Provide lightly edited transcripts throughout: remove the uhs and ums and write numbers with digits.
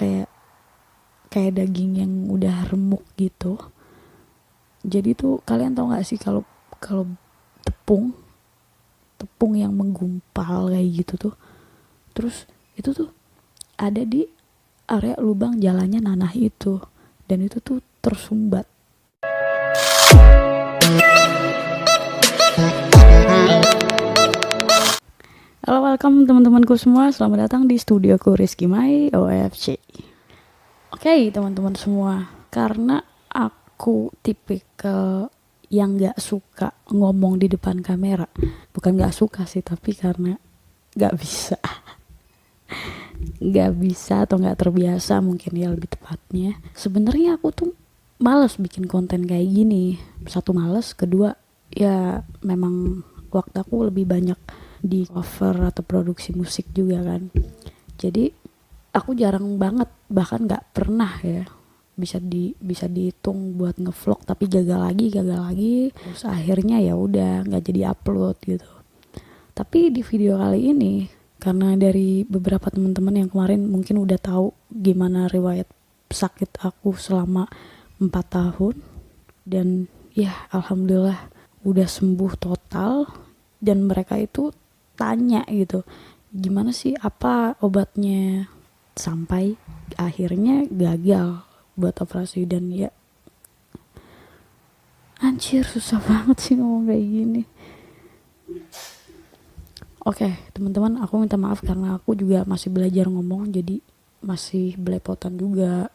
kayak daging yang udah remuk gitu. Jadi tuh kalian tau nggak sih kalau kalau tepung yang menggumpal kayak gitu tuh, terus itu tuh ada di area lubang jalannya nanah itu, dan itu tuh tersumbat. Halo, welcome teman-temanku semua, selamat datang di studioku Rizky Mai OFC. Oke, teman-teman semua, karena aku tipikal yang gak suka ngomong di depan kamera. Bukan gak suka sih, tapi karena gak bisa. Gak bisa atau gak terbiasa mungkin ya lebih tepatnya. Sebenarnya aku tuh males bikin konten kayak gini. Satu, males, kedua ya memang waktu aku lebih banyak di cover atau produksi musik juga kan. Jadi aku jarang banget, bahkan gak pernah ya bisa dihitung buat ngevlog, tapi gagal lagi, terus akhirnya ya udah nggak jadi upload gitu. Tapi di video kali ini, karena dari beberapa teman-teman yang kemarin mungkin udah tahu gimana riwayat sakit aku selama 4 tahun, dan ya alhamdulillah udah sembuh total, dan mereka itu tanya gitu, gimana sih, apa obatnya, sampai akhirnya gagal buat operasi. Dan ya anjir, susah banget sih ngomong kayak gini. Oke, teman-teman, aku minta maaf karena aku juga masih belajar ngomong, jadi masih belepotan juga.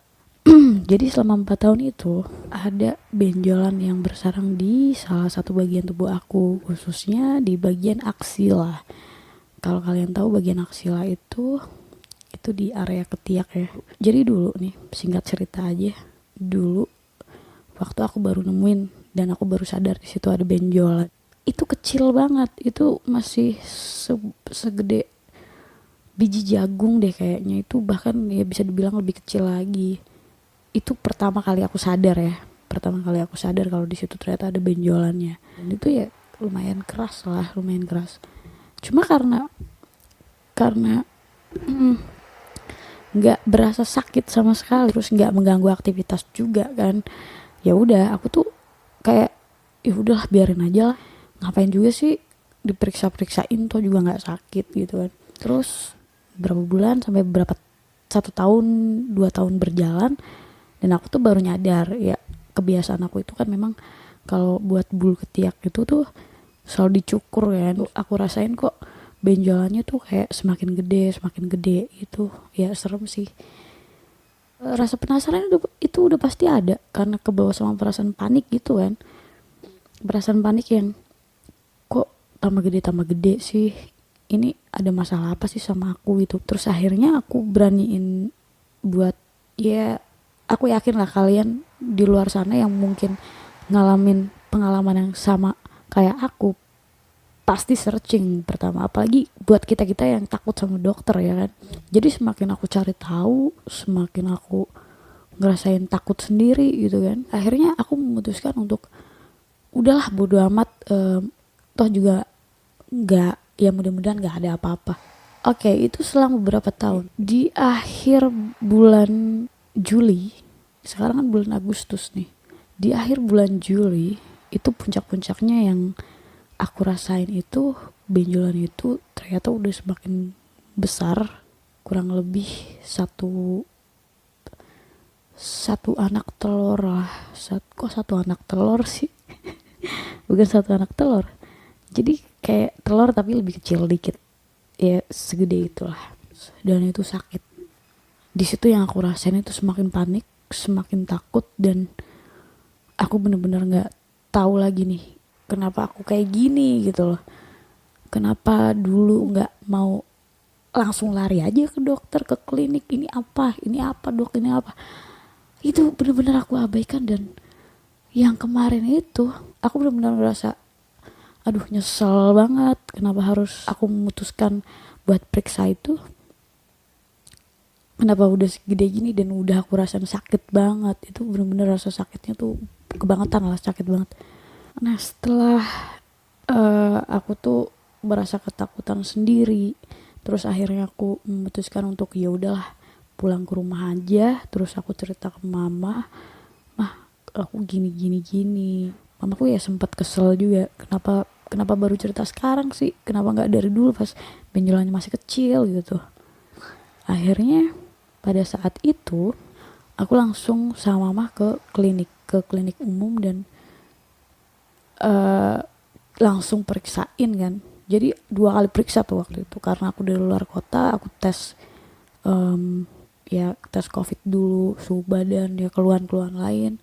Jadi selama 4 tahun itu ada benjolan yang bersarang di salah satu bagian tubuh aku, khususnya di bagian aksila. Kalau kalian tahu bagian aksila itu di area ketiak ya. Jadi dulu nih, singkat cerita aja, dulu waktu aku baru nemuin dan aku baru sadar di situ ada benjolan. Itu kecil banget, itu masih segede biji jagung deh kayaknya, itu bahkan ya bisa dibilang lebih kecil lagi. Itu pertama kali aku sadar kalau di situ ternyata ada benjolannya. Dan itu ya lumayan keras. Cuma karena nggak berasa sakit sama sekali, terus nggak mengganggu aktivitas juga kan, ya udah aku tuh kayak ya udahlah, biarin aja lah, ngapain juga sih diperiksa-periksain, toh juga nggak sakit gitu kan. Terus berapa bulan sampai 1 tahun 2 tahun berjalan, dan aku tuh baru nyadar ya, kebiasaan aku itu kan memang kalau buat bulu ketiak itu tuh selalu dicukur kan. Aku rasain kok benjolannya tuh kayak semakin gede gitu. Ya serem sih. Rasa penasaran itu udah pasti ada, karena kebawa sama perasaan panik gitu kan. Perasaan panik yang kok tambah gede sih, ini ada masalah apa sih sama aku gitu. Terus akhirnya aku beraniin buat, ya aku yakin lah kalian di luar sana yang mungkin ngalamin pengalaman yang sama kayak aku pasti searching pertama, apalagi buat kita yang takut sama dokter ya kan. Jadi semakin aku cari tahu, semakin aku ngerasain takut sendiri gitu kan. Akhirnya aku memutuskan untuk udahlah, bodo amat, toh juga nggak, ya mudah-mudahan nggak ada apa-apa. Oke, itu selang beberapa tahun, di akhir bulan Juli, sekarang kan bulan Agustus nih, di akhir bulan Juli itu puncak-puncaknya yang aku rasain itu, benjolan itu ternyata udah semakin besar, kurang lebih satu anak telur lah. Kok satu anak telur sih? Bukan satu anak telur, jadi kayak telur tapi lebih kecil dikit, ya segede itulah. Dan itu sakit. Di situ yang aku rasain itu semakin panik, semakin takut, dan aku bener-bener nggak tahu lagi nih kenapa aku kayak gini gitu loh. Kenapa dulu nggak mau langsung lari aja ke dokter, ke klinik, ini apa dok, ini apa. Itu bener-bener aku abaikan. Dan yang kemarin itu aku bener-bener ngerasa, aduh nyesel banget kenapa harus aku memutuskan buat periksa itu. Kenapa udah segede gini dan udah aku rasain sakit banget. Itu bener-bener rasa sakitnya tuh kebangetan lah, sakit banget. Nah setelah aku tuh merasa ketakutan sendiri, terus akhirnya aku memutuskan untuk ya udahlah, pulang ke rumah aja, terus aku cerita ke mama, mah aku gini. Mamaku ya sempat kesel juga, kenapa baru cerita sekarang sih, kenapa nggak dari dulu pas benjolannya masih kecil gitu. Akhirnya pada saat itu aku langsung sama mama ke klinik umum dan langsung periksain kan. Jadi 2 kali periksa tuh waktu itu karena aku dari luar kota. Aku tes ya tes covid dulu, suhu badan, ya keluhan-keluhan lain,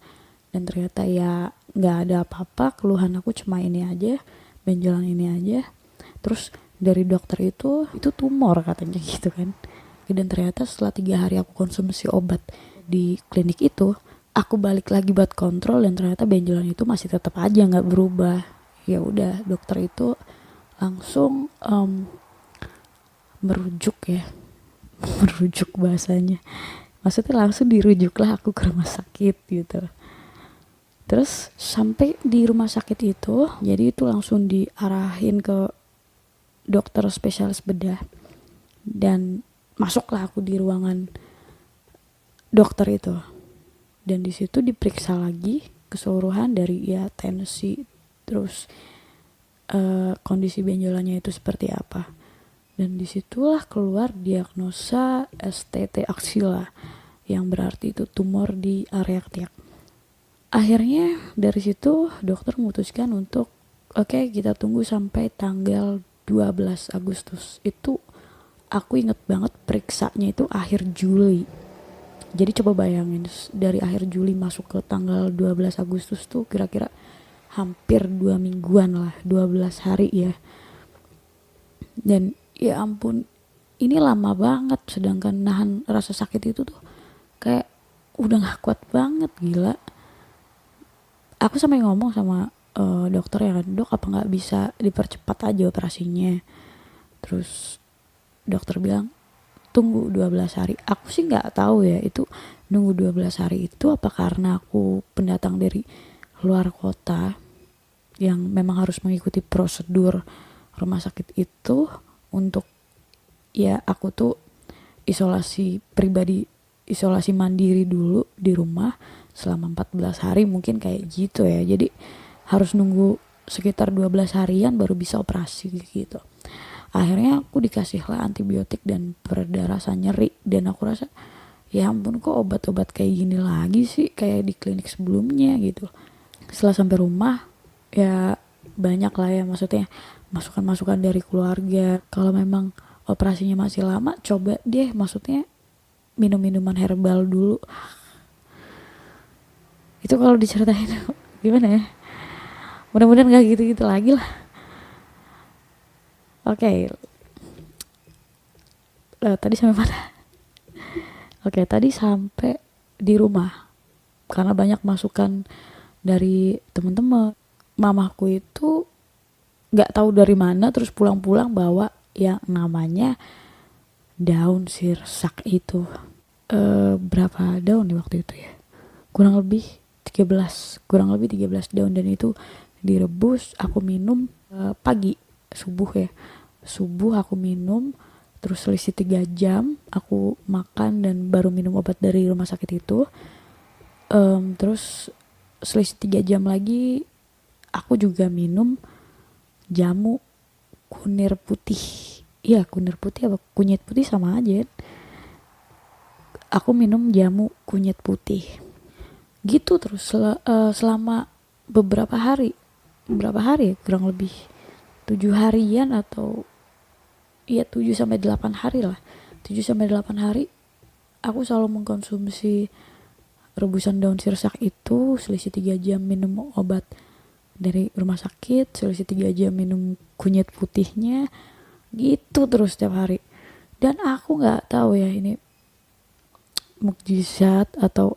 dan ternyata ya nggak ada apa-apa, keluhan aku cuma ini aja, benjolan ini aja. Terus dari dokter itu tumor katanya gitu kan. Dan ternyata setelah 3 hari aku konsumsi obat di klinik itu, aku balik lagi buat kontrol dan ternyata benjolan itu masih tetap aja nggak berubah. Ya udah, dokter itu langsung merujuk bahasanya, maksudnya langsung dirujuklah aku ke rumah sakit gitu. Terus sampai di rumah sakit itu, jadi itu langsung diarahin ke dokter spesialis bedah, dan masuklah aku di ruangan dokter itu, dan di situ diperiksa lagi keseluruhan dari ya tensi, terus kondisi benjolannya itu seperti apa. Dan disitulah keluar diagnosa STT aksila, yang berarti itu tumor di area ketiak. Akhirnya dari situ dokter memutuskan untuk oke, kita tunggu sampai tanggal 12 Agustus. Itu aku inget banget periksanya itu akhir Juli. Jadi coba bayangin, dari akhir Juli masuk ke tanggal 12 Agustus tuh kira-kira hampir 2 mingguan lah, 12 hari ya. Dan ya ampun, ini lama banget, sedangkan nahan rasa sakit itu tuh kayak udah gak kuat banget, gila. Aku sampai ngomong sama dokter ya kan, dok apa gak bisa dipercepat aja operasinya. Terus dokter bilang tunggu 12 hari. Aku sih gak tahu ya, itu nunggu 12 hari itu apa karena aku pendatang dari luar kota yang memang harus mengikuti prosedur rumah sakit itu untuk ya aku tuh isolasi pribadi, isolasi mandiri dulu di rumah selama 14 hari mungkin kayak gitu ya. Jadi harus nunggu sekitar 12 harian baru bisa operasi gitu. Akhirnya aku dikasihlah antibiotik dan pereda rasa nyeri, dan aku rasa ya ampun, kok obat-obat kayak gini lagi sih kayak di klinik sebelumnya gitu. Setelah sampai rumah ya banyak lah ya, maksudnya masukan-masukan dari keluarga, kalau memang operasinya masih lama coba deh maksudnya minum minuman herbal dulu. Itu kalau diceritain gimana ya, mudah-mudahan gak gitu-gitu lagi lah. Oke. Tadi sampai mana? Oke, tadi sampai di rumah karena banyak masukan dari teman-teman. Mamaku itu nggak tahu dari mana terus pulang-pulang bawa yang namanya daun sirsak itu. Berapa daun nih waktu itu ya? Kurang lebih 13 daun, dan itu direbus. Aku minum pagi, subuh aku minum, terus selisih 3 jam aku makan dan baru minum obat dari rumah sakit itu. Terus selisih 3 jam lagi aku juga minum jamu kunir putih. Iya, kunir putih apa kunyit putih sama aja. Aku minum jamu kunyit putih gitu terus selama beberapa hari ya, kurang lebih 7 harian atau ya 7 sampai 8 hari lah. 7 sampai 8 hari aku selalu mengkonsumsi rebusan daun sirsak itu, selisih 3 jam minum obat dari rumah sakit, selisih 3 jam minum kunyit putihnya, gitu terus setiap hari. Dan aku nggak tahu ya ini mukjizat atau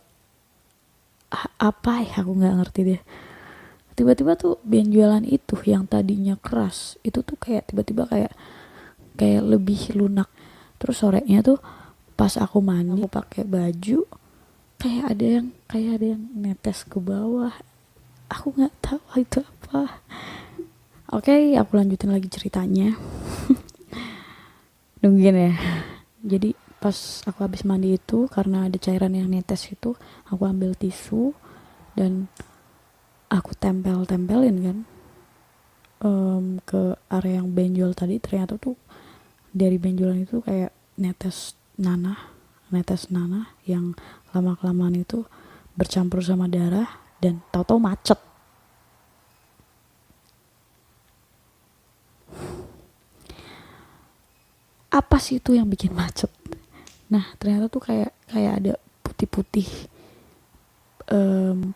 apa ya, aku nggak ngerti deh. Tiba-tiba tuh benjolan itu yang tadinya keras itu tuh kayak tiba-tiba kayak lebih lunak. Terus sorenya tuh pas aku mandi, aku pakai baju, kayak ada yang netes ke bawah. Aku nggak tahu itu apa. Oke, aku lanjutin lagi ceritanya. Nungguin ya. Jadi pas aku habis mandi itu, karena ada cairan yang netes itu, aku ambil tisu dan aku tempelin kan ke area yang benjol tadi. Ternyata tuh dari benjolan itu kayak netes nanah yang lama kelamaan itu bercampur sama darah, dan tahu-tahu macet. Apa sih itu yang bikin macet? Nah ternyata tuh kayak ada putih-putih,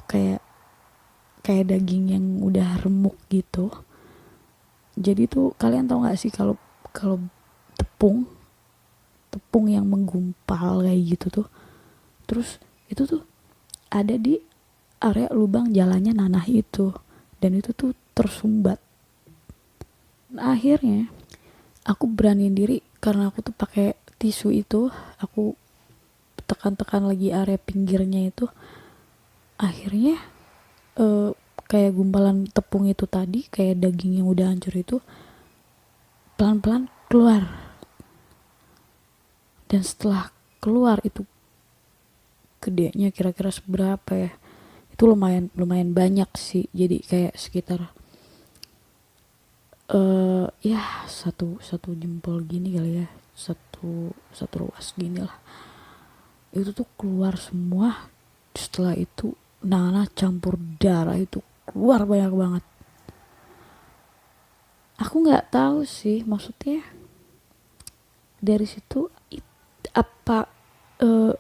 kayak daging yang udah remuk gitu. Jadi tuh kalian tau nggak sih kalau kalau tepung yang menggumpal kayak gitu tuh, terus itu tuh ada di area lubang jalannya nanah itu, dan itu tuh tersumbat. Nah, akhirnya aku beraniin diri, karena aku tuh pakai tisu itu, aku tekan-tekan lagi area pinggirnya itu. Akhirnya kayak gumpalan tepung itu tadi, kayak daging yang udah hancur itu pelan-pelan keluar. Dan setelah keluar itu gedenya kira-kira seberapa ya, itu lumayan banyak sih. Jadi kayak sekitar ya satu jempol gini kali ya, satu ruas gini lah. Itu tuh keluar semua. Setelah itu nanah campur darah itu keluar banyak banget. Aku nggak tahu sih, maksudnya dari situ apa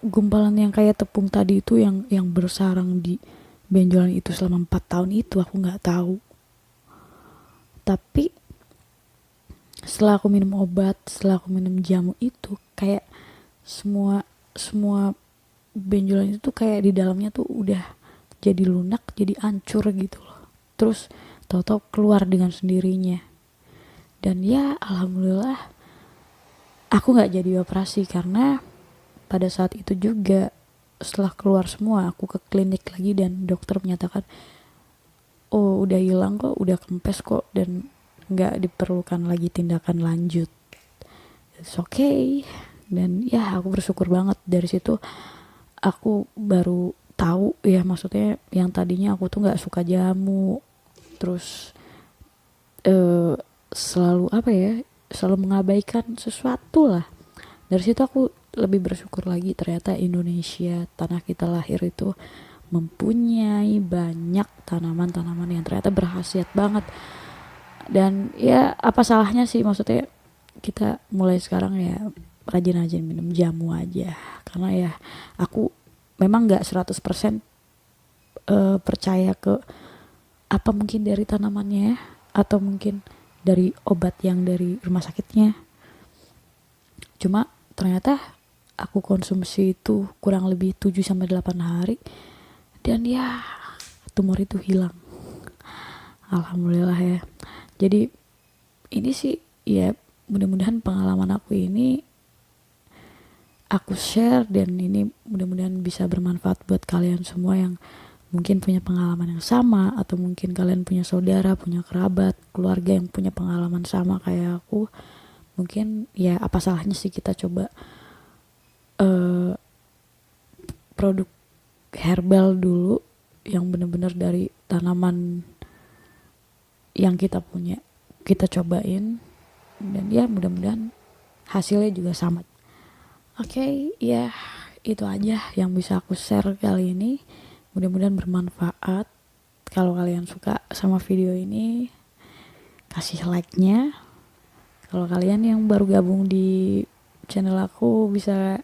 gumpalan yang kayak tepung tadi itu yang bersarang di benjolan itu selama 4 tahun itu, aku nggak tahu. Tapi setelah aku minum obat, setelah aku minum jamu itu, kayak semua benjolan itu kayak di dalamnya tuh udah jadi lunak, jadi hancur gitu loh. Terus tahu-tahu keluar dengan sendirinya. Dan ya alhamdulillah aku nggak jadi operasi, karena pada saat itu juga setelah keluar semua aku ke klinik lagi dan dokter menyatakan oh udah hilang kok, udah kempes kok, dan nggak diperlukan lagi tindakan lanjut. It's okay. Dan ya aku bersyukur banget. Dari situ aku baru tahu ya, maksudnya yang tadinya aku tuh nggak suka jamu, terus selalu mengabaikan sesuatu lah. Dari situ aku lebih bersyukur lagi, ternyata Indonesia, tanah kita lahir itu mempunyai banyak tanaman-tanaman yang ternyata berkhasiat banget. Dan ya apa salahnya sih, maksudnya kita mulai sekarang ya rajin-rajin minum jamu aja. Karena ya aku memang gak 100% percaya ke apa mungkin dari tanamannya, atau mungkin dari obat yang dari rumah sakitnya. Cuma ternyata aku konsumsi itu kurang lebih 7-8 hari, dan ya tumor itu hilang. Alhamdulillah ya. Jadi ini sih ya, mudah-mudahan pengalaman aku ini aku share, dan ini mudah-mudahan bisa bermanfaat buat kalian semua yang mungkin punya pengalaman yang sama, atau mungkin kalian punya saudara, punya kerabat, keluarga yang punya pengalaman sama kayak aku. Mungkin ya apa salahnya sih kita coba produk herbal dulu yang benar-benar dari tanaman yang kita punya, kita cobain, dan ya mudah-mudahan hasilnya juga sama. Oke, ya itu aja yang bisa aku share kali ini. Mudah-mudahan bermanfaat. Kalau kalian suka sama video ini, kasih like-nya. Kalau kalian yang baru gabung di channel aku, bisa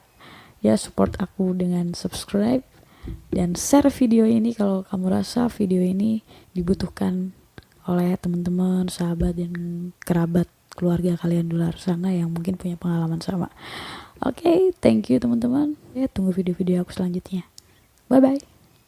ya support aku dengan subscribe dan share video ini kalau kamu rasa video ini dibutuhkan oleh teman-teman, sahabat, dan kerabat keluarga kalian di luar sana yang mungkin punya pengalaman sama. Oke, thank you teman-teman. Ya, tunggu video-video aku selanjutnya. Bye-bye.